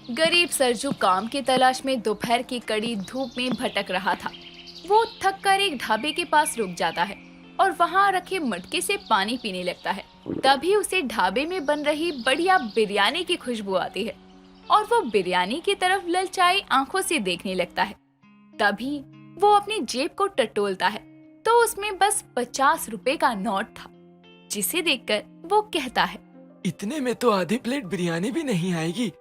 गरीब सरजू काम की तलाश में दोपहर की कड़ी धूप में भटक रहा था। वो थक कर एक ढाबे के पास रुक जाता है और वहाँ रखे मटके से पानी पीने लगता है। तभी उसे ढाबे में बन रही बढ़िया बिरयानी की खुशबू आती है और वो बिरयानी की तरफ ललचाई आंखों से देखने लगता है। तभी वो अपनी जेब को टटोलता है तो उसमें बस 50 रुपए का नोट था, जिसे देखकर वो कहता है, इतने में तो आधी प्लेट बिरयानी भी नहीं आएगी।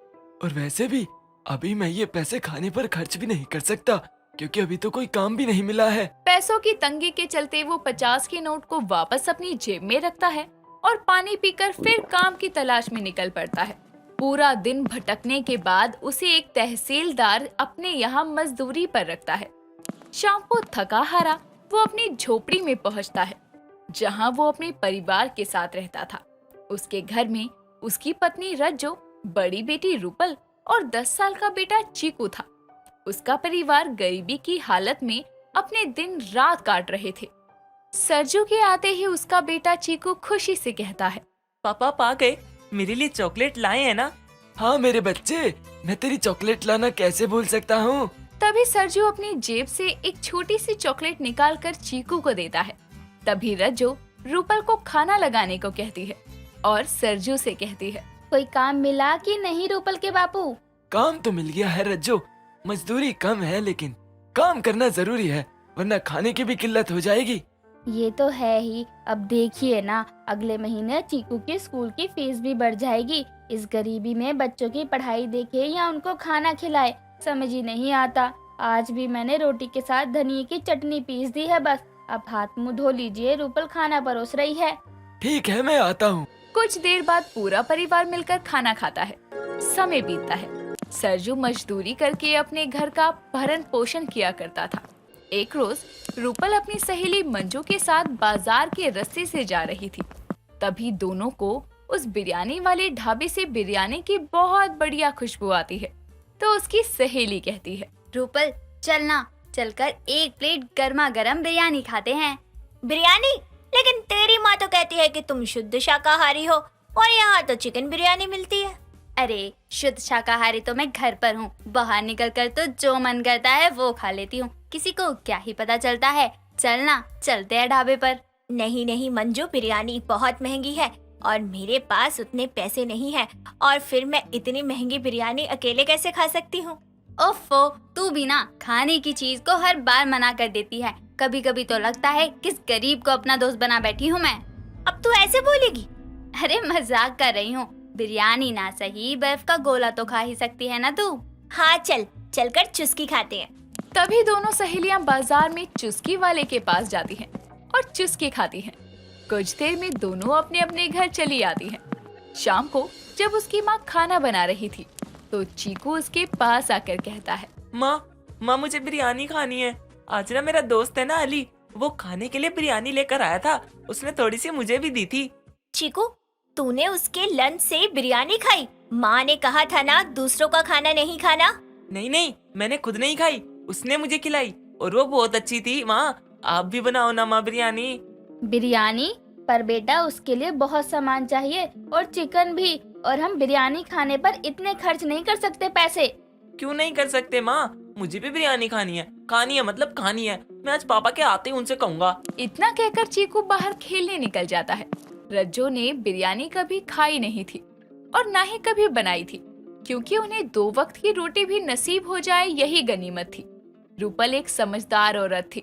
और वैसे भी अभी मैं ये पैसे खाने पर खर्च भी नहीं कर सकता, क्योंकि अभी तो कोई काम भी नहीं मिला है। पैसों की तंगी के चलते वो 50 के नोट को वापस अपनी जेब में रखता है और पानी पीकर फिर काम की तलाश में निकल पड़ता है। पूरा दिन भटकने के बाद उसे एक तहसीलदार अपने यहाँ मजदूरी पर रखता है। शाम को थका हारा वो अपनी झोपड़ी में पहुँचता है, जहाँ वो अपने परिवार के साथ रहता था। उसके घर में उसकी पत्नी रज्जो, बड़ी बेटी रूपल और 10 साल का बेटा चीकू था। उसका परिवार गरीबी की हालत में अपने दिन रात काट रहे थे। सरजू के आते ही उसका बेटा चीकू खुशी से कहता है, पापा आ गए, मेरे लिए चॉकलेट लाए हैं ना? हाँ मेरे बच्चे, मैं तेरी चॉकलेट लाना कैसे भूल सकता हूँ। तभी सरजू अपनी जेब से एक छोटी सी चॉकलेट निकालकर चीकू को देता है। तभी रज्जो रूपल को खाना लगाने को कहती है और सरजू से कहती है, कोई काम मिला कि नहीं रूपल के बापू? काम तो मिल गया है रज्जो, मजदूरी कम है लेकिन काम करना जरूरी है, वरना खाने की भी किल्लत हो जाएगी। ये तो है ही। अब देखिए ना, अगले महीने चीकू के स्कूल की फीस भी बढ़ जाएगी। इस गरीबी में बच्चों की पढ़ाई देखे या उनको खाना खिलाए, समझ ही नहीं आता। आज भी मैंने रोटी के साथ धनिये की चटनी पीस दी है बस। अब हाथ मुंह धो लीजिए, रूपल खाना परोस रही है। ठीक है, मैं आता हूँ। कुछ देर बाद पूरा परिवार मिलकर खाना खाता है। समय बीतता है। सरजू मजदूरी करके अपने घर का भरण पोषण किया करता था। एक रोज रूपल अपनी सहेली मंजू के साथ बाजार के रास्ते से जा रही थी। तभी दोनों को उस बिरयानी वाले ढाबे से बिरयानी की बहुत बढ़िया खुशबू आती है। तो उसकी सहेली कहती है, रूपल चलना, चलकर एक प्लेट गर्मा गर्म बिरयानी खाते हैं। बिरयानी? लेकिन तेरी माँ तो कहती है कि तुम शुद्ध शाकाहारी हो और यहाँ तो चिकन बिरयानी मिलती है। अरे शुद्ध शाकाहारी तो मैं घर पर हूँ, बाहर निकल कर तो जो मन करता है वो खा लेती हूँ। किसी को क्या ही पता चलता है। चलना, चलते हैं ढाबे पर। नहीं नहीं मंजू, बिरयानी बहुत महंगी है और मेरे पास उतने पैसे नहीं है, और फिर मैं इतनी महंगी बिरयानी अकेले कैसे खा सकती हूँ। ओफो, तू भी ना खाने की चीज को हर बार मना कर देती है। कभी कभी तो लगता है किस गरीब को अपना दोस्त बना बैठी हूँ मैं। अब तू ऐसे बोलेगी? अरे मजाक कर रही हूँ। बिरयानी ना सही, बर्फ का गोला तो खा ही सकती है ना तू। हाँ चलकर चुस्की खाते हैं। तभी दोनों सहेलियां बाजार में चुस्की वाले के पास जाती हैं और चुस्की खाती हैं। कुछ देर में दोनों अपने अपने घर चली आती हैं। शाम को जब उसकी माँ खाना बना रही थी तो चीकू उसके पास आकर कहता है, माँ मुझे बिरयानी खानी है। आज ना मेरा दोस्त है ना अली, वो खाने के लिए बिरयानी लेकर आया था, उसने थोड़ी सी मुझे भी दी थी। चीकू, तूने उसके लंच से बिरयानी खाई? माँ ने कहा था ना दूसरों का खाना नहीं खाना। नहीं, मैंने खुद नहीं खाई, उसने मुझे खिलाई और वो बहुत अच्छी थी। माँ आप भी बनाओ ना माँ बिरयानी। बिरयानी? पर बेटा उसके लिए बहुत सामान चाहिए और चिकन भी, और हम बिरयानी खाने पर इतने खर्च नहीं कर सकते पैसे। क्यों नहीं कर सकते माँ? मुझे भी बिरयानी खानी है मतलब खानी है। मैं आज पापा के आते ही उनसे कहूँगा। इतना कहकर चीकू बाहर खेलने निकल जाता है। रज्जो ने बिरयानी कभी खाई नहीं थी और ना ही कभी बनाई थी, क्योंकि उन्हें 2 वक्त की रोटी भी नसीब हो जाए यही गनीमत थी। रूपल एक समझदार औरत थी,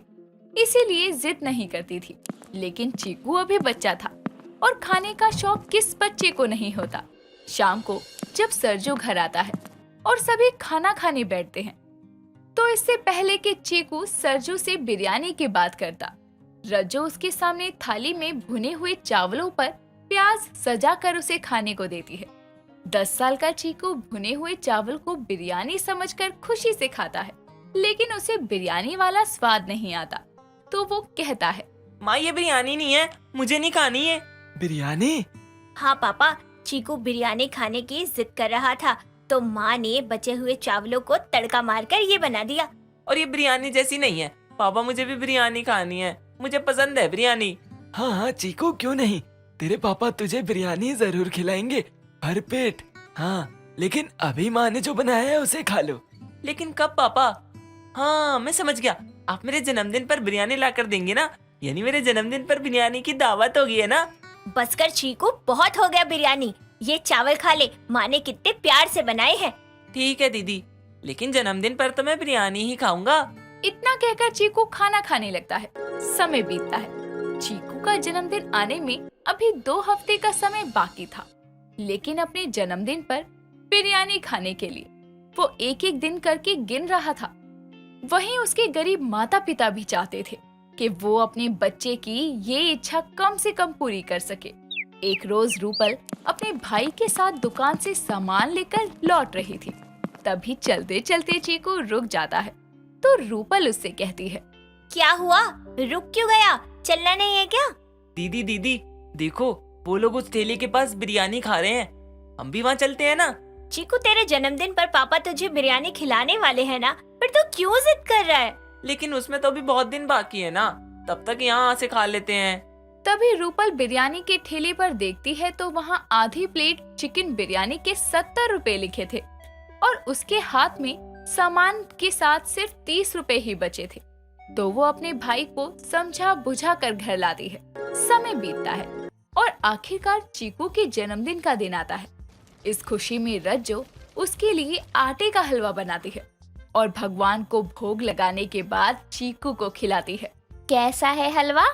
इसीलिए जिद नहीं करती थी। लेकिन चीकू अभी बच्चा था और खाने का शौक किस बच्चे को नहीं होता। शाम को जब सरजू घर आता है और सभी खाना खाने बैठते हैं, तो इससे पहले कि चीकू सरजू से बिरयानी की बात करता, रज्जो उसके सामने थाली में भुने हुए चावलों पर प्याज सजा कर उसे खाने को देती है। 10 साल का चीकू भुने हुए चावल को बिरयानी समझकर खुशी से खाता है, लेकिन उसे बिरयानी वाला स्वाद नहीं आता। तो वो कहता है, माँ ये बिरयानी नहीं है, मुझे नहीं खानी है। बिरयानी? हाँ पापा, चीकू बिरयानी खाने की जिद कर रहा था तो माँ ने बचे हुए चावलों को तड़का मारकर ये बना दिया। और ये बिरयानी जैसी नहीं है पापा, मुझे भी बिरयानी खानी है, मुझे पसंद है बिरयानी। हाँ चीकू, क्यों नहीं, तेरे पापा तुझे बिरयानी जरूर खिलाएंगे, भर पेट। हाँ लेकिन अभी माँ ने जो बनाया है उसे खा लो। लेकिन कब पापा? हाँ मैं समझ गया, आप मेरे जन्मदिन पर बिरयानी ला कर देंगे ना, यानी मेरे जन्मदिन पर बिरयानी की दावत होगी है ना? बस कर चीकू, बहुत हो गया बिरयानी। ये चावल खा ले, माँ ने कितने प्यार से बनाए हैं। ठीक है दीदी, लेकिन जन्मदिन पर तो मैं बिरयानी ही खाऊंगा। इतना कहकर चीकू खाना खाने लगता है। समय बीतता है। चीकू का जन्मदिन आने में अभी 2 हफ्ते का समय बाकी था, लेकिन अपने जन्मदिन पर बिरयानी खाने के लिए वो एक एक दिन करके गिन रहा था। वहीं उसके गरीब माता पिता भी चाहते थे कि वो अपने बच्चे की ये इच्छा कम से कम पूरी कर सके। एक रोज रूपल अपने भाई के साथ दुकान से सामान लेकर लौट रही थी। तभी चलते चलते चीकू रुक जाता है, तो रूपल उससे कहती है, क्या हुआ, रुक क्यों गया? चलना नहीं है क्या? दीदी दीदी देखो, वो लोग उस ठेले के पास बिरयानी खा रहे हैं, हम भी वहाँ चलते हैं ना? चीकू, तेरे जन्मदिन पर पापा तुझे बिरयानी खिलाने वाले हैं ना, पर तू क्यों जिद कर रहा है? लेकिन उसमें तो अभी बहुत दिन बाकी है ना, तब तक यहाँ से खा लेते हैं। तभी रूपल बिरयानी के ठेले पर देखती है तो वहाँ आधी प्लेट चिकन बिरयानी के 70 रुपए लिखे थे और उसके हाथ में सामान के साथ सिर्फ 30 रुपए ही बचे थे। तो वो अपने भाई को समझा बुझा कर घर लाती है। समय बीतता है और आखिरकार चीकू के जन्मदिन का दिन आता है। इस खुशी में रज्जो उसके लिए आटे का हलवा बनाती है और भगवान को भोग लगाने के बाद चीकू को खिलाती है। कैसा है हलवा?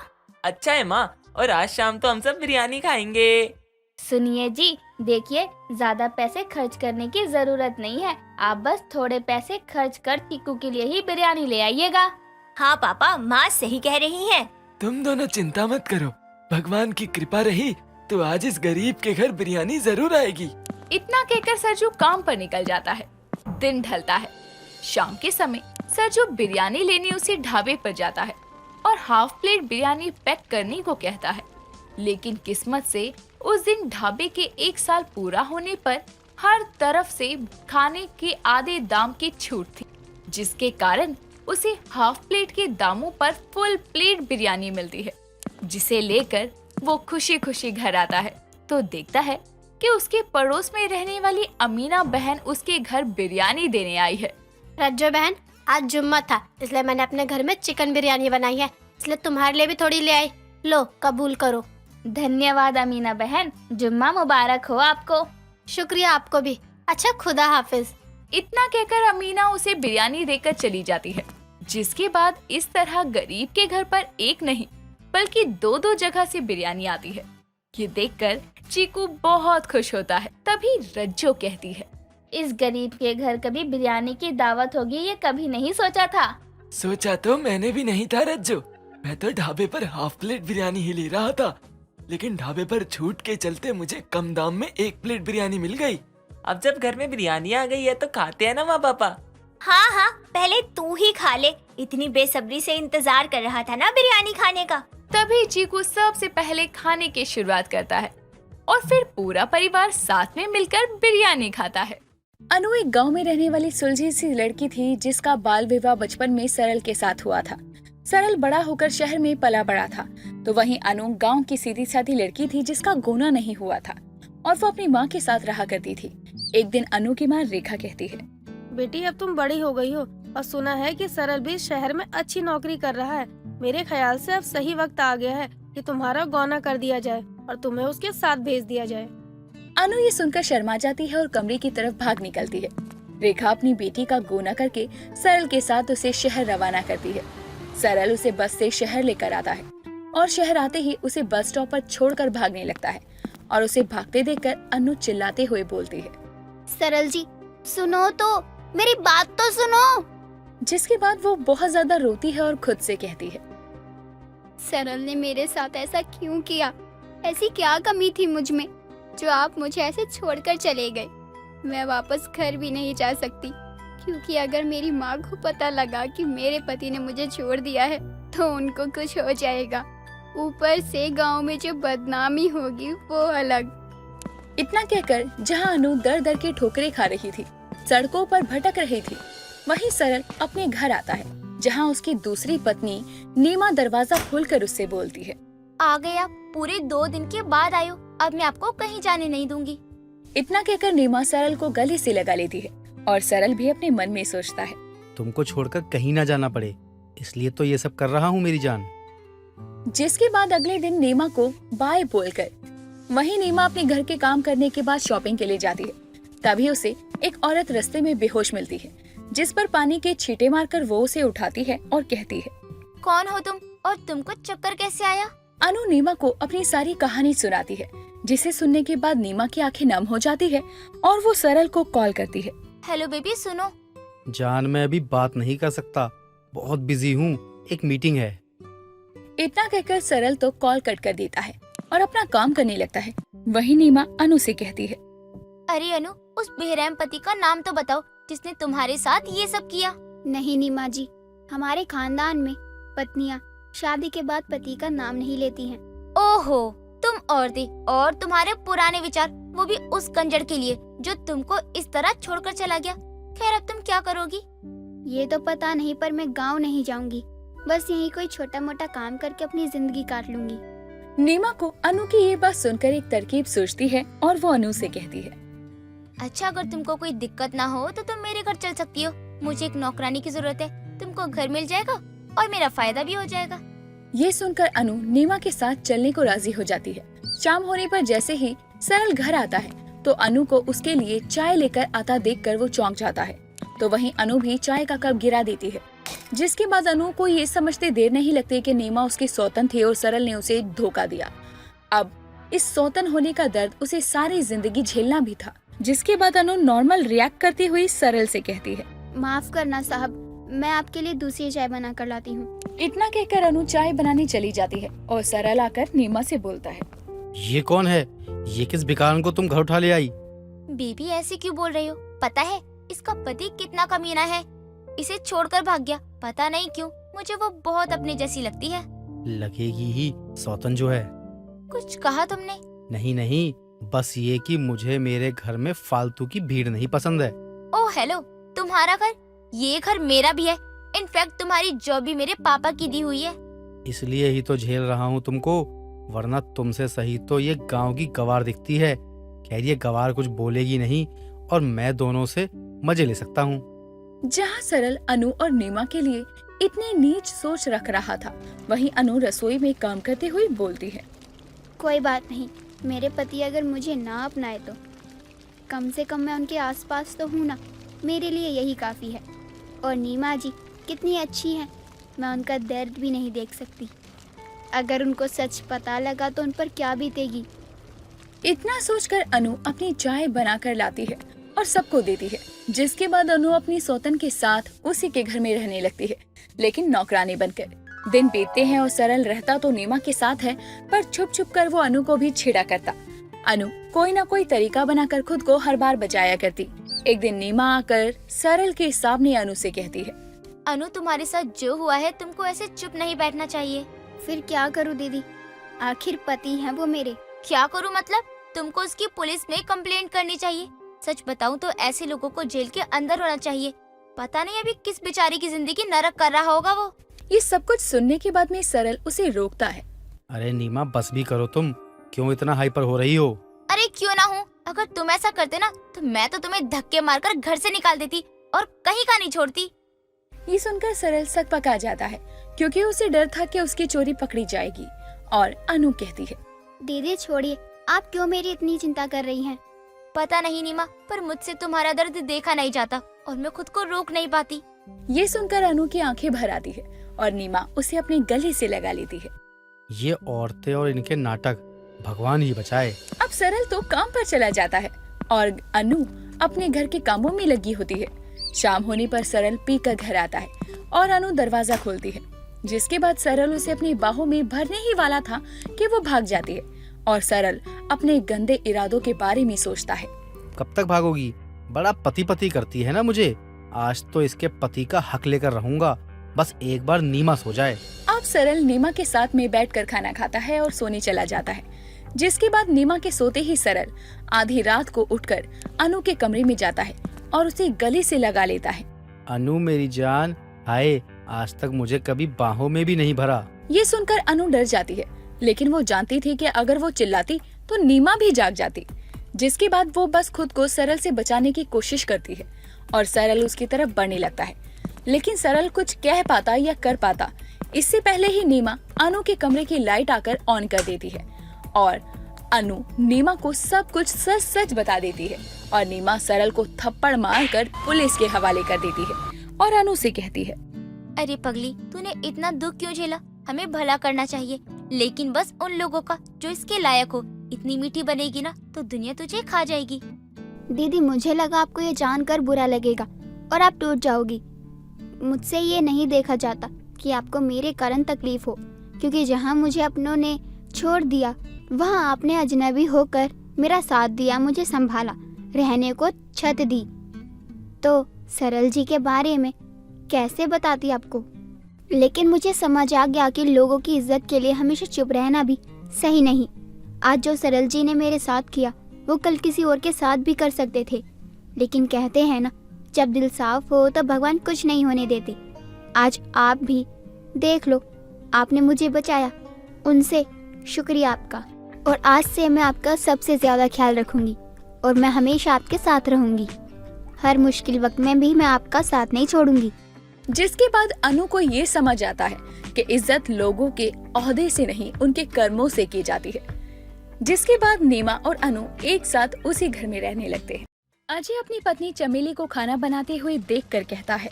अच्छा है माँ, और आज शाम तो हम सब बिरयानी खाएंगे। सुनिए जी, देखिए, ज्यादा पैसे खर्च करने की जरूरत नहीं है। आप बस थोड़े पैसे खर्च कर चीकू के लिए ही बिरयानी ले आइएगा। हाँ पापा, माँ सही कह रही है। तुम दोनों चिंता मत करो, भगवान की कृपा रही तो आज इस गरीब के घर बिरयानी जरूर आएगी। इतना कहकर सरजू काम पर निकल जाता है। दिन ढलता है। शाम के समय सरजू बिरयानी लेने उसे ढाबे पर जाता है और हाफ प्लेट बिरयानी पैक करने को कहता है। लेकिन किस्मत से उस दिन ढाबे के 1 साल पूरा होने पर हर तरफ से खाने के आधे दाम की छूट थी, जिसके कारण उसे हाफ प्लेट के दामों पर फुल प्लेट बिरयानी मिलती है, जिसे लेकर वो खुशी खुशी घर आता है तो देखता है कि उसके पड़ोस में रहने वाली अमीना बहन उसके घर बिरयानी देने आई है। रज्जो बहन, आज जुम्मा था इसलिए मैंने अपने घर में चिकन बिरयानी बनाई है, इसलिए तुम्हारे लिए भी थोड़ी ले आई। लो, कबूल करो। धन्यवाद अमीना बहन, जुम्मा मुबारक हो आपको। शुक्रिया आपको भी। अच्छा, खुदा हाफिज। इतना कहकर अमीना उसे बिरयानी देकर चली जाती है, जिसके बाद इस तरह गरीब के घर पर एक नहीं बल्कि 2-2 जगह से बिरयानी आती है। ये देखकर चीकू बहुत खुश होता है। तभी रज्जो कहती है, इस गरीब के घर कभी बिरयानी की दावत होगी ये कभी नहीं सोचा था। सोचा तो मैंने भी नहीं था रज्जो, मैं तो ढाबे पर हाफ प्लेट बिरयानी ही ले रहा था, लेकिन ढाबे पर छूट के चलते मुझे कम दाम में 1 प्लेट बिरयानी मिल गई। अब जब घर में बिरयानी आ गई है तो खाते हैं ना माँ पापा? हाँ हाँ, पहले तू ही खा ले, इतनी बेसब्री से इंतजार कर रहा था ना बिरयानी खाने का। तभी चीकू सबसे पहले खाने की शुरुआत करता है और फिर पूरा परिवार साथ में मिलकर बिरयानी खाता है। अनु एक गांव में रहने वाली सुलझी सी लड़की थी जिसका बाल विवाह बचपन में सरल के साथ हुआ था। सरल बड़ा होकर शहर में पला बड़ा था, तो वहीं अनु गांव की सीधी साधी लड़की थी जिसका गोना नहीं हुआ था और वो अपनी माँ के साथ रहा करती थी। एक दिन अनु की माँ रेखा कहती है, बेटी, अब तुम बड़ी हो गई हो और सुना है कि सरल भी शहर में अच्छी नौकरी कर रहा है। मेरे ख्याल से अब सही वक्त आ गया है कि तुम्हारा गौना कर दिया जाए और तुम्हें उसके साथ भेज दिया जाए। अनु ये सुनकर शर्मा जाती है और कमरे की तरफ भाग निकलती है। रेखा अपनी बेटी का गोना करके सरल के साथ उसे शहर रवाना करती है। सरल उसे बस से शहर लेकर आता है और शहर आते ही उसे बस स्टॉप पर छोड़कर भागने लगता है और उसे भागते देखकर अनु चिल्लाते हुए बोलती है, सरल जी, सुनो तो, मेरी बात तो सुनो। जिसके बाद वो बहुत ज्यादा रोती है और खुद से कहती है, सरल ने मेरे साथ ऐसा क्यों किया? ऐसी क्या कमी थी मुझ में जो आप मुझे ऐसे छोड़कर चले गए? मैं वापस घर भी नहीं जा सकती, क्योंकि अगर मेरी माँ को पता लगा कि मेरे पति ने मुझे छोड़ दिया है तो उनको कुछ हो जाएगा। ऊपर से गांव में जो बदनामी होगी वो अलग। इतना कहकर जहाँ अनु दर दर की ठोकरें खा रही थी, सड़कों पर भटक रही थी, वहीं सरल अपने घर आता है जहाँ उसकी दूसरी पत्नी नीमा दरवाजा खोलकर उससे बोलती है, आ गया, पूरे 2 दिन के बाद आयो, अब मैं आपको कहीं जाने नहीं दूंगी। इतना कहकर नीमा सरल को गले से लगा लेती है और सरल भी अपने मन में सोचता है। तुमको छोड़कर कहीं ना जाना पड़े, इसलिए तो ये सब कर रहा हूँ मेरी जान। जिसके बाद अगले दिन नीमा को बाय बोलकर वहीं नीमा अपने घर के काम करने के बाद शॉपिंग के लिए जाती है। तभी उसे एक औरत रास्ते में बेहोश मिलती है, जिस पर पानी के छींटे मारकर वो उसे उठाती है और कहती है, कौन हो तुम और तुमको चक्कर कैसे आया? अनु नीमा को अपनी सारी कहानी सुनाती है, जिसे सुनने के बाद नीमा की आंखें नम हो जाती है और वो सरल को कॉल करती है। हेलो बेबी, सुनो। जान, मैं अभी बात नहीं कर सकता, बहुत बिजी हूँ, एक मीटिंग है। इतना कहकर सरल तो कॉल कट कर देता है और अपना काम करने लगता है। वहीं नीमा अनु से कहती है, अरे अनु, उस बेरहम पति का नाम तो बताओ जिसने तुम्हारे साथ ये सब किया। नहीं नीमा जी, हमारे खानदान में पत्नियां शादी के बाद पति का नाम नहीं लेती हैं। ओहो, तुम औरतें और तुम्हारे पुराने विचार, वो भी उस कंजर के लिए जो तुमको इस तरह छोड़कर चला गया। खैर, अब तुम क्या करोगी? ये तो पता नहीं, पर मैं गांव नहीं जाऊंगी। बस यहीं कोई छोटा मोटा काम करके अपनी जिंदगी काट लूंगी। नीमा को अनु की ये बात सुनकर एक तरकीब सोचती है और वो अनु से कहती है, अच्छा, अगर तुमको कोई दिक्कत ना हो तो तुम मेरे घर चल सकती हो। मुझे एक नौकरानी की जरूरत है, तुमको घर मिल जाएगा और मेरा फायदा भी हो जाएगा। ये सुनकर अनु नीमा के साथ चलने को राजी हो जाती है। शाम होने पर जैसे ही सरल घर आता है तो अनु को उसके लिए चाय लेकर आता देखकर वो चौंक जाता है। तो वहीं अनु भी चाय का कप गिरा देती है, जिसके बाद अनु को ये समझते देर नहीं लगती कि नीमा उसके सौतन थे और सरल ने उसे धोखा दिया। अब इस सौतन होने का दर्द उसे सारी जिंदगी झेलना भी था। जिसके बाद अनु नॉर्मल रिएक्ट करती हुई सरल से कहती है, माफ करना साहब, मैं आपके लिए दूसरी चाय बना कर लाती हूँ। इतना कहकर अनु चाय बनाने चली जाती है और सरल आकर नीमा से बोलता है, ये कौन है? ये किस बेकार को तुम घर उठा ले आई? बेबी, ऐसे क्यों बोल रही हो? पता है इसका पति कितना कमीना है, इसे छोड़कर भाग गया। पता नहीं क्यों, मुझे वो बहुत अपने जैसी लगती है। लगेगी ही, सौतन जो है। कुछ कहा तुमने? नहीं नहीं, बस ये कि मुझे मेरे घर में फालतू की भीड़ नहीं पसंद है। ओह हेलो, तुम्हारा घर? ये घर मेरा भी है। इनफैक्ट तुम्हारी जॉब भी मेरे पापा की दी हुई है। इसलिए ही तो झेल रहा हूँ तुमको, वरना तुमसे सही तो ये गांव की गवार दिखती है। खैर, ये गवार कुछ बोलेगी नहीं और मैं दोनों से मजे ले सकता हूँ। जहाँ सरल अनु और नीमा के लिए इतनी नीच सोच रख रहा था, वहीं अनु रसोई में काम करते हुए बोलती है, कोई बात नहीं, मेरे पति अगर मुझे ना अपनाए तो कम से कम मैं उनके आसपास तो हूँ ना, मेरे लिए यही काफ़ी है। और नीमा जी कितनी अच्छी हैं, मैं उनका दर्द भी नहीं देख सकती। अगर उनको सच पता लगा तो उन पर क्या बीतेगी। इतना सोचकर अनु अपनी चाय बनाकर लाती है और सबको देती है। जिसके बाद अनु अपनी सौतन के साथ उसी के घर में रहने लगती है, लेकिन नौकरानी बनकर। दिन बीतते हैं और सरल रहता तो नीमा के साथ है, पर छुप छुप कर वो अनु को भी छेड़ा करता। अनु कोई ना कोई तरीका बनाकर खुद को हर बार बचाया करती। एक दिन नीमा आकर सरल के सामने अनु से कहती है, अनु, तुम्हारे साथ जो हुआ है तुमको ऐसे चुप नहीं बैठना चाहिए। फिर क्या करूँ दीदी, आखिर पति हैं वो मेरे। क्या करूँ मतलब? तुमको उसकी पुलिस में कंप्लेंट करनी चाहिए। सच बताऊं तो ऐसे लोगों को जेल के अंदर होना चाहिए। पता नहीं अभी किस बेचारी की जिंदगी नरक कर रहा होगा वो। ये सब कुछ सुनने के बाद में सरल उसे रोकता है। अरे नीमा, बस भी करो तुम, क्यों इतना हाइपर हो रही हो? अरे क्यों ना हूँ, अगर तुम ऐसा करते ना तो मैं तो तुम्हें धक्के मारकर घर से निकाल देती और कहीं का नहीं छोड़ती। ये सुनकर सरल सकपका जाता है, क्योंकि उसे डर था कि उसकी चोरी पकड़ी जाएगी। और अनु कहती है, दीदी छोड़िए, आप क्यों मेरी इतनी चिंता कर रही हैं? पता नहीं नीमा, पर मुझसे तुम्हारा दर्द देखा नहीं जाता और मैं खुद को रोक नहीं पाती। ये सुनकर अनु की आंखें भर आती है और नीमा उसे अपने गले से लगा लेती है। ये औरतें और इनके नाटक, भगवान ही बचाए। अब सरल तो काम पर चला जाता है और अनु अपने घर के कामों में लगी होती है। शाम होने पर सरल पीकर घर आता है और अनु दरवाजा खोलती है। जिसके बाद सरल उसे अपनी बाहों में भरने ही वाला था कि वो भाग जाती है और सरल अपने गंदे इरादों के बारे में सोचता है। कब तक भागोगी? बड़ा पति पति करती है ना मुझे। आज तो इसके पति का हक लेकर रहूंगा, बस एक बार नीमा सो जाए। अब सरल नीमा के साथ में बैठकर खाना खाता है और सोने चला जाता है। जिसके बाद नीमा के सोते ही सरल आधी रात को उठकर अनु के कमरे में जाता है और उसे गले से लगा लेता है। अनु मेरी जान, हाय, आज तक मुझे कभी बाहों में भी नहीं भरा। ये सुनकर अनु डर जाती है, लेकिन वो जानती थी कि अगर वो चिल्लाती तो नीमा भी जाग जाती। जिसके बाद वो बस खुद को सरल से बचाने की कोशिश करती है और सरल उसकी तरफ बढ़ने लगता है, लेकिन सरल कुछ कह पाता या कर पाता इससे पहले ही नीमा अनु के कमरे की लाइट आकर ऑन कर देती है और अनु नीमा को सब कुछ सच सच बता देती है और नीमा सरल को थप्पड़ मारकर पुलिस के हवाले कर देती है और अनु से कहती है, अरे पगली, तूने इतना दुख क्यों झेला? हमें भला करना चाहिए, लेकिन बस उन लोगों का जो इसके लायक हो। इतनी मीठी बनेगी ना तो दुनिया तुझे खा जाएगी। दीदी, मुझे लगा आपको ये जानकर बुरा लगेगा और आप टूट जाओगी। मुझसे ये नहीं देखा जाता कि आपको मेरे कारण तकलीफ हो, क्योंकि जहाँ मुझे अपनों ने छोड़ दिया वहाँ आपने अजनबी होकर मेरा साथ दिया, मुझे संभाला, रहने को छत दी। तो सरल जी के बारे में कैसे बताती आपको, लेकिन मुझे समझ आ गया कि लोगों की इज्जत के लिए हमेशा चुप रहना भी सही नहीं। आज जो सरल जी ने मेरे साथ किया वो कल किसी और के साथ भी कर सकते थे, लेकिन कहते हैं ना, जब दिल साफ हो तो भगवान कुछ नहीं होने देते। आज आप भी देख लो, आपने मुझे बचाया, उनसे शुक्रिया आपका। और आज से मैं आपका सबसे ज्यादा ख्याल रखूंगी और मैं हमेशा आपके साथ रहूंगी। हर मुश्किल वक्त में भी मैं आपका साथ नहीं छोड़ूंगी। जिसके बाद अनु को ये समझ आता है कि इज्जत लोगों के ओहदे से नहीं उनके कर्मों से की जाती है। जिसके बाद नीमा और अनु एक साथ उसी घर में रहने लगते हैं। अजय अपनी पत्नी चमेली को खाना बनाते हुए देखकर कहता है,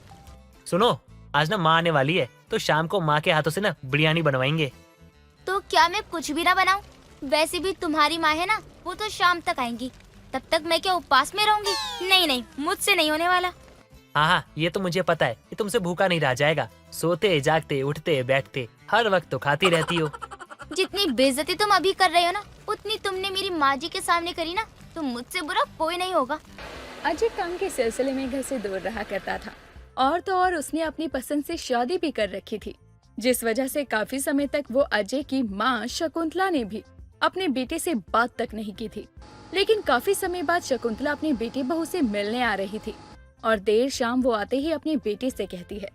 सुनो, आज ना माँ आने वाली है, तो शाम को माँ के हाथों से ना बिरयानी बनवाएंगे। तो क्या मैं कुछ भी ना बनाऊं? वैसे भी तुम्हारी माँ है ना, वो तो शाम तक आएंगी। तब तक मैं क्या उपवास में रहूंगी? नहीं नहीं, मुझसे नहीं होने वाला। हाँ हाँ, ये तो मुझे पता है कि तुमसे भूखा नहीं रहा जाएगा। सोते जागते उठते बैठते हर वक्त तो खाती रहती हो। जितनी बेइज्जती तुम अभी कर रहे हो ना, उतनी तुमने मेरी माँ जी के सामने करी ना, तो मुझसे बुरा कोई नहीं होगा। अजय काम के सिलसिले में घर से दूर रहा करता था और तो और उसने अपनी पसंद से शादी भी कर रखी थी, जिस वजह से काफी समय तक वो अजय की माँ शकुंतला ने भी अपने बेटे से बात तक नहीं की थी। लेकिन काफी समय बाद शकुंतला अपनी बेटी बहू से मिलने आ रही थी और देर शाम वो आते ही अपने बेटे से कहती है,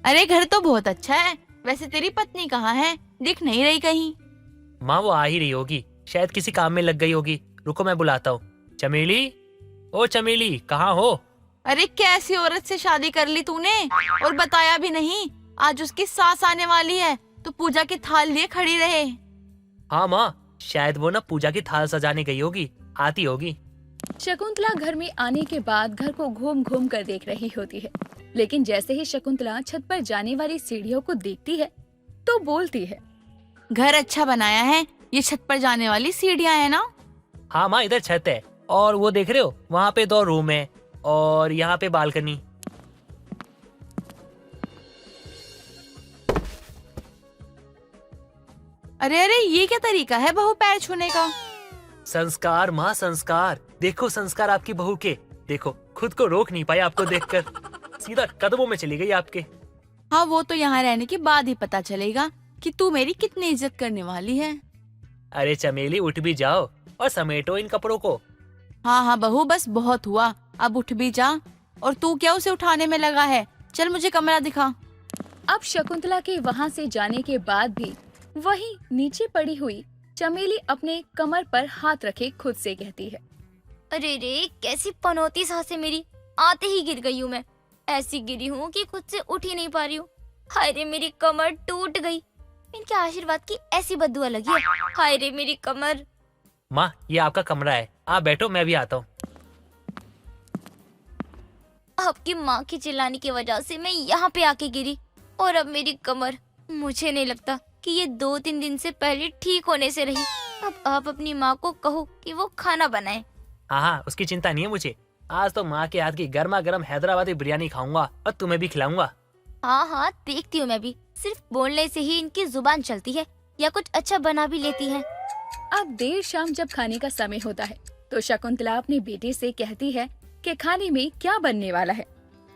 अरे घर तो बहुत अच्छा है, वैसे तेरी पत्नी कहाँ है? दिख नहीं रही कहीं। माँ वो आ ही रही होगी, शायद किसी काम में लग गई होगी। रुको मैं बुलाता हूँ। चमेली, ओ चमेली, कहाँ हो? अरे कैसी औरत से शादी कर ली तूने और बताया भी नहीं? आज उसकी सास आने वाली है तो पूजा की थाल लिए खड़ी रहे। हाँ माँ, शायद वो ना पूजा की थाल सजाने गई होगी, आती होगी। शकुंतला घर में आने के बाद घर को घूम घूम कर देख रही होती है, लेकिन जैसे ही शकुंतला छत पर जाने वाली सीढ़ियों को देखती है तो बोलती है, घर अच्छा बनाया है, ये छत पर जाने वाली सीढ़ियाँ है ना? हाँ माँ, इधर छत है और वो देख रहे हो, वहाँ पे 2 रूम है और यहाँ पे बालकनी। अरे अरे, ये क्या तरीका है बहू पैर छूने का? संस्कार माँ, संस्कार। देखो संस्कार आपकी बहू के। देखो, खुद को रोक नहीं पाया आपको देखकर, सीधा कदमों में चली गई आपके। हाँ, वो तो यहाँ रहने के बाद ही पता चलेगा कि तू मेरी कितनी इज्जत करने वाली है। अरे चमेली, उठ भी जाओ और समेटो इन कपड़ों को। हाँ हाँ बहू, बस बहुत हुआ, अब उठ भी जा। और तू क्या उसे उठाने में लगा है? चल मुझे कमरा दिखा। अब शकुंतला के वहाँ से जाने के बाद भी वहीं नीचे पड़ी हुई चमेली अपने कमर पर हाथ रखे खुद से कहती है, अरे रे, कैसी पनौती सांसें मेरी, आते ही गिर गई हूँ मैं। ऐसी गिरी हूँ कि खुद से उठ ही नहीं पा रही हूँ। हाय रे, मेरी कमर टूट गई। इनके आशीर्वाद की ऐसी बद्दुआ लगी है। हाय रे मेरी कमर। माँ, ये आपका कमरा है, आप बैठो, मैं भी आता हूँ। आपकी माँ की चिल्लाने की वजह से मैं यहाँ पे आके गिरी और अब मेरी कमर, मुझे नहीं लगता कि ये 2-3 दिन से पहले ठीक होने से रही। अब आप अपनी माँ को कहो कि वो खाना बनाए। हाँ हाँ, उसकी चिंता नहीं है मुझे। आज तो माँ के हाथ की गर्मा गर्म हैदराबादी बिरयानी खाऊंगा और तुम्हें भी खिलाऊंगा। हाँ हाँ, देखती हूँ मैं भी। सिर्फ बोलने से ही इनकी जुबान चलती है या कुछ अच्छा बना भी लेती है। अब देर शाम जब खाने का समय होता है तो शकुंतला अपने बेटे से कहती है कि खाने में क्या बनने वाला है।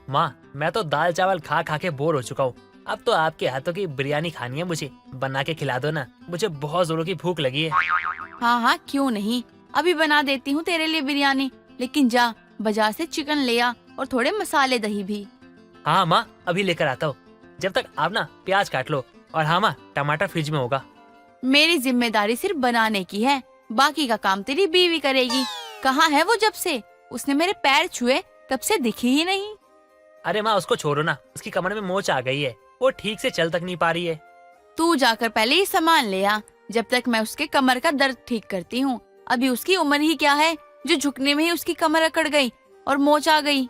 माँ, मैं तो दाल चावल खा खा के बोर हो चुका हूँ। अब तो आपके हाथों की बिरयानी खानी है मुझे। बना के खिला दो ना, मुझे बहुत जोरों की भूख लगी है। हाँ हाँ, क्यों नहीं, अभी बना देती हूँ तेरे लिए बिरयानी। लेकिन जा, बाजार से चिकन ले आ और थोड़े मसाले दही भी। हाँ माँ, अभी लेकर आता हूँ। जब तक आप ना प्याज काट लो। और हाँ माँ, टमाटर फ्रिज में होगा। मेरी जिम्मेदारी सिर्फ बनाने की है, बाकी का काम तेरी बीवी करेगी। कहाँ है वो जब से? उसने मेरे पैर छुए तब से दिखी ही नहीं। अरे माँ उसको छोड़ो ना, उसकी कमर में मोच आ गई है, वो ठीक से चल तक नहीं पा रही है। तू जाकर पहले ही सामान ले आ, जब तक मैं उसके कमर का दर्द ठीक करती हूँ। अभी उसकी उम्र ही क्या है जो झुकने में ही उसकी कमर अकड़ गई और मोच आ गई।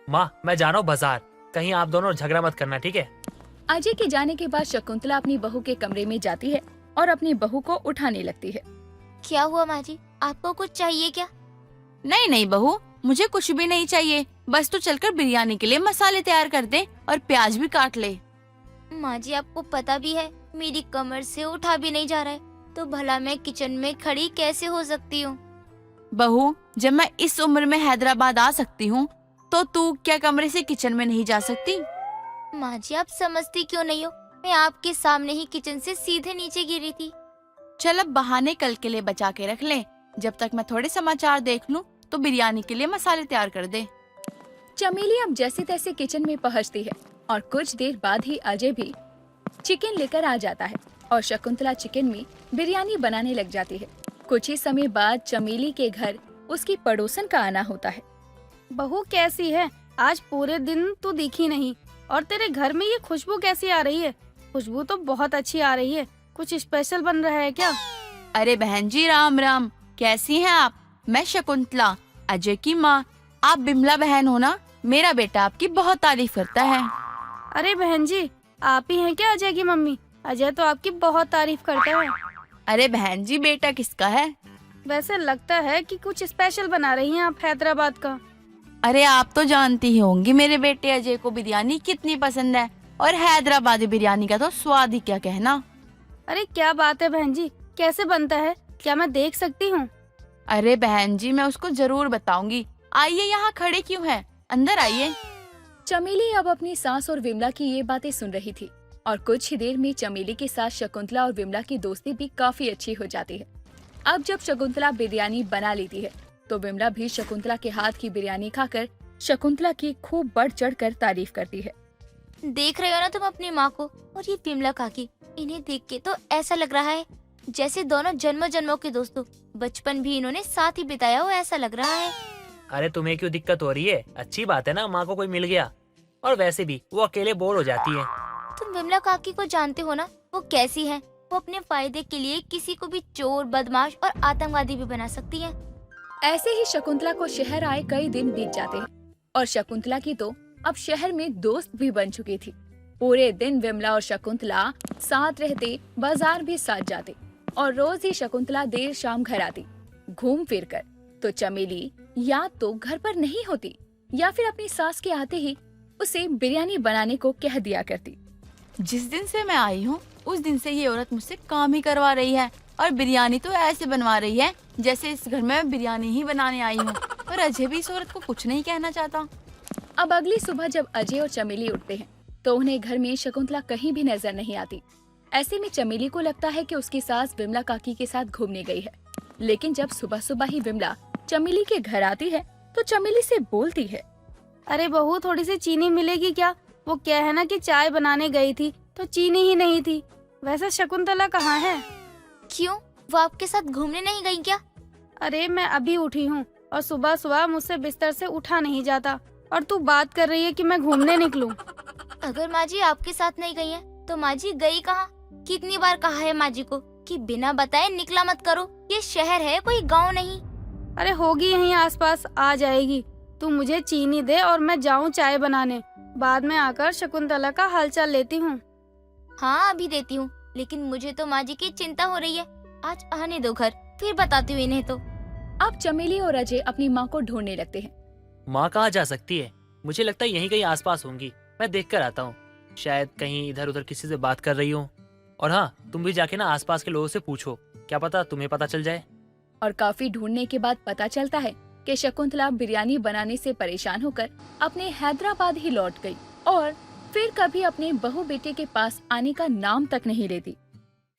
माँ मैं जा रहा हूँ बाजार, कहीं आप दोनों झगड़ा मत करना, ठीक है? अजय के जाने के बाद शकुंतला अपनी बहू के कमरे में जाती है और अपनी बहू को उठाने लगती है। क्या हुआ माँ जी, आपको कुछ चाहिए क्या? नहीं नहीं बहू, मुझे कुछ भी नहीं चाहिए, बस तू चलकर बिरयानी के लिए मसाले तैयार कर दे और प्याज भी काट ले। माँ जी आपको पता भी है मेरी कमर से उठा भी नहीं जा रहा है, तो भला मैं किचन में खड़ी कैसे हो सकती हूँ? बहू, जब मैं इस उम्र में हैदराबाद आ सकती हूँ तो तू क्या कमरे से किचन में नहीं जा सकती? माँ जी आप समझती क्यों नहीं हो, मैं आपके सामने ही किचन से सीधे नीचे गिरी थी। चल अब बहाने कल के लिए बचा के रख ले, जब तक मैं थोड़े समाचार देख लूँ तो बिरयानी के लिए मसाले तैयार कर दे। चमेली अब जैसे तैसे किचन में पहुंचती है और कुछ देर बाद ही अजय भी चिकन लेकर आ जाता है और शकुंतला चिकन में बिरयानी बनाने लग जाती है। कुछ ही समय बाद चमेली के घर उसकी पड़ोसन का आना होता है। बहू कैसी है? आज पूरे दिन तू दिखी नहीं, और तेरे घर में ये खुशबू कैसी आ रही है? खुशबू तो बहुत अच्छी आ रही है, कुछ स्पेशल बन रहा है क्या? अरे बहन जी राम राम, कैसी हैं आप? मैं शकुंतला, अजय की माँ। आप बिमला बहन हो ना? मेरा बेटा आपकी बहुत तारीफ करता है। अरे बहन जी, आप ही हैं क्या अजय की मम्मी? अजय तो आपकी बहुत तारीफ करता है। अरे बहन जी, बेटा किसका है? वैसे लगता है कि कुछ स्पेशल बना रही हैं आप हैदराबाद का। अरे आप तो जानती ही होंगी मेरे बेटे अजय को बिरयानी कितनी पसंद है, और हैदराबादी बिरयानी का तो स्वाद ही क्या कहना। अरे क्या बात है बहन जी, कैसे बनता है? क्या मैं देख सकती हूँ? अरे बहन जी, मैं उसको जरूर बताऊंगी। आइए, यहाँ खड़े क्यों हैं? अंदर आइए। चमेली अब अपनी सास और विमला की ये बातें सुन रही थी और कुछ ही देर में चमेली के साथ शकुंतला और विमला की दोस्ती भी काफी अच्छी हो जाती है। अब जब शकुंतला बिरयानी बना लेती है तो विमला भी शकुंतला के हाथ की बिरयानी खाकर शकुंतला की खूब बढ़ चढ़ कर तारीफ करती है। देख रहे हो ना तुम अपनी माँ को और ये विमला काकी, इन्हें देख के तो ऐसा लग रहा है जैसे दोनों जन्मों जन्मों के दोस्तों, बचपन भी इन्होंने साथ ही बिताया हो ऐसा लग रहा है। अरे तुम्हें क्यों दिक्कत हो रही है? अच्छी बात है ना, माँ को कोई मिल गया, और वैसे भी वो अकेले बोर हो जाती है। तुम विमला काकी को जानते हो ना, वो कैसी है? वो अपने फायदे के लिए किसी को भी चोर, बदमाश और आतंकवादी भी बना सकती है। ऐसे ही शकुंतला को शहर आए कई दिन बीत जाते हैं और शकुंतला की तो अब शहर में दोस्त भी बन चुकी थी। पूरे दिन विमला और शकुंतला साथ रहते, बाजार भी साथ जाते और रोज ही शकुंतला देर शाम घर आती घूम फिर कर, तो चमेली या तो घर पर नहीं होती या फिर अपनी सास के आते ही उसे बिरयानी बनाने को कह दिया करती। जिस दिन से मैं आई हूँ उस दिन से ये औरत मुझसे काम ही करवा रही है, और बिरयानी तो ऐसे बनवा रही है जैसे इस घर में मैं बिरयानी ही बनाने आई हूँ। और अजय भी इस औरत को कुछ नहीं कहना चाहता। अब अगली सुबह जब अजय और चमेली उठते हैं तो उन्हें घर में शकुंतला कहीं भी नजर नहीं आती। ऐसे में चमेली को लगता है कि उसकी सास विमला काकी के साथ घूमने गई है। लेकिन जब सुबह सुबह ही विमला चमेली के घर आती है तो चमेली से बोलती है, अरे बहू, थोड़ी सी चीनी मिलेगी क्या? वो क्या है ना कि चाय बनाने गई थी तो चीनी ही नहीं थी। वैसे शकुंतला कहाँ है? क्यों, वो आपके साथ घूमने नहीं गई क्या? अरे मैं अभी उठी हूँ और सुबह सुबह मुझसे बिस्तर से उठा नहीं जाता, और तू बात कर रही है कि मैं घूमने निकलूं। अगर माँ जी आपके साथ नहीं गई है तो माँ जी गई कहाँ? कितनी बार कहा है माँ जी को कि बिना बताए निकला मत करो, ये शहर है कोई गांव नहीं। अरे होगी यहीं आसपास, आ जाएगी। तू मुझे चीनी दे और मैं जाऊँ चाय बनाने, बाद में आकर शकुंतला का हालचाल लेती हूँ। हाँ अभी देती हूँ, लेकिन मुझे तो माँ जी की चिंता हो रही है। आज आने दो घर, फिर बताती हूँ इन्हें तो। अब चमेली और अजय अपनी माँ को ढूंढने लगते हैं। माँ कहाँ जा सकती है? मुझे लगता है यहीं कहीं आसपास होंगी, मैं देख कर आता हूँ। शायद कहीं इधर उधर किसी से बात कर रही हो। और हाँ, तुम भी जाके ना आसपास के लोगों से पूछो, क्या पता तुम्हें पता चल जाए। और काफी ढूंढने के बाद पता चलता है कि शकुंतला बिरयानी बनाने से परेशान होकर अपने हैदराबाद ही लौट गई और फिर कभी अपने बहू बेटे के पास आने का नाम तक नहीं लेती।